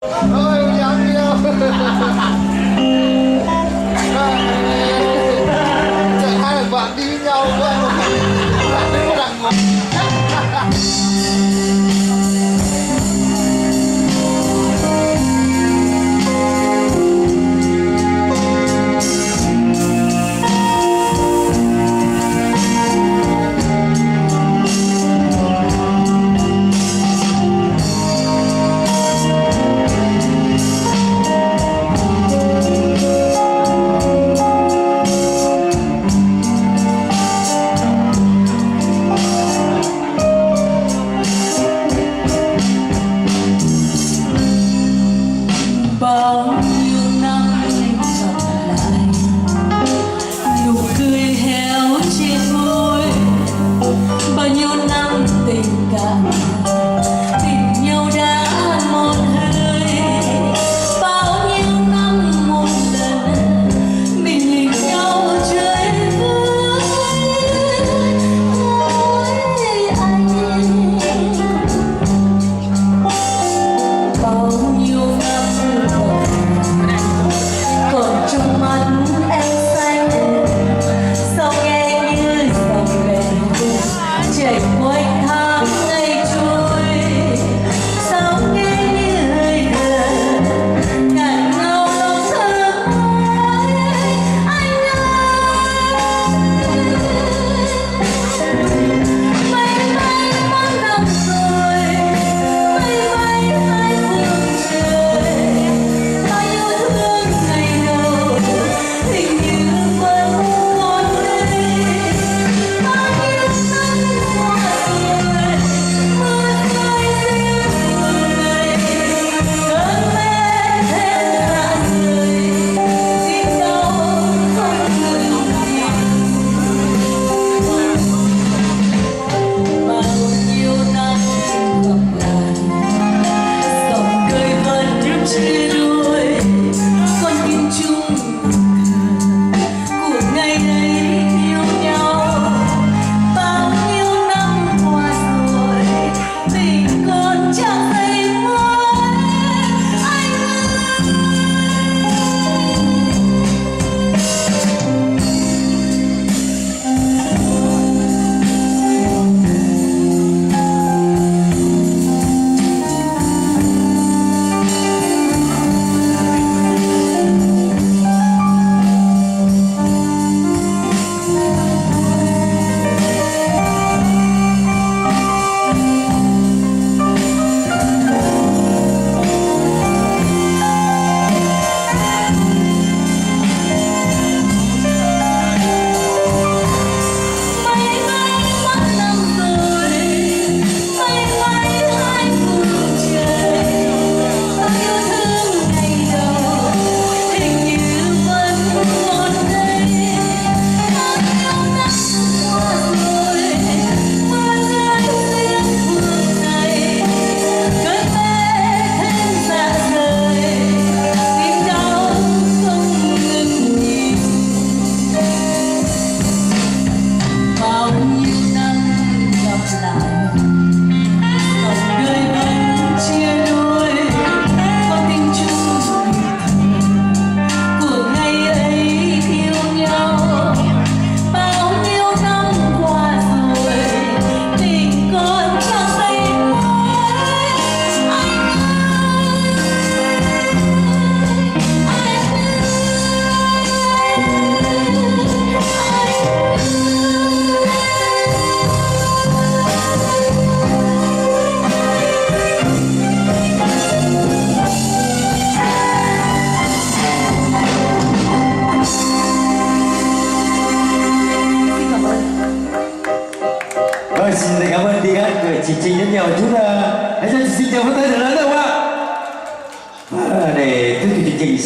Ôi dám yêu. Hai thằng bạn đi với nhau bạn đến một đằng ngồi. Bao nhiêu năm gặp lại, nụ cười héo trên môi. Bao nhiêu năm tình cảm, tình nhau đã một hơi. Bao nhiêu năm một lần mình nhìn nhau chơi với anh. Bao nhiêu năm còn trong mắt em xanh, sao nghe như dòng lệ chảy quanh tháng ngày trôi. Sao nghe như hơi thở ngàn ngào lòng thơ anh ơi. Mây mây tháng năm rồi, mây mây hai phương trời. Bao yêu thương ngày đầu hình như vẫn còn đây. Bao nhiêu năm qua rồi, mưa rơi riêng từng ngày. Cơn mê thêm dạ rời, tim đau không ngừng nghỉ. Bao nhiêu năm gặp lại, dòng cười vẫn chia đôi. Con tim chung của ngày ấy yêu nhau. Bao nhiêu năm qua rồi, tình còn chẳng thấy mới. Anh xin cảm ơn đi hát của chị Trinh rất nhiều. Chút hãy cho chị Trinh chào phút tay thật lớn được không ạ? Để thưa chị Trinh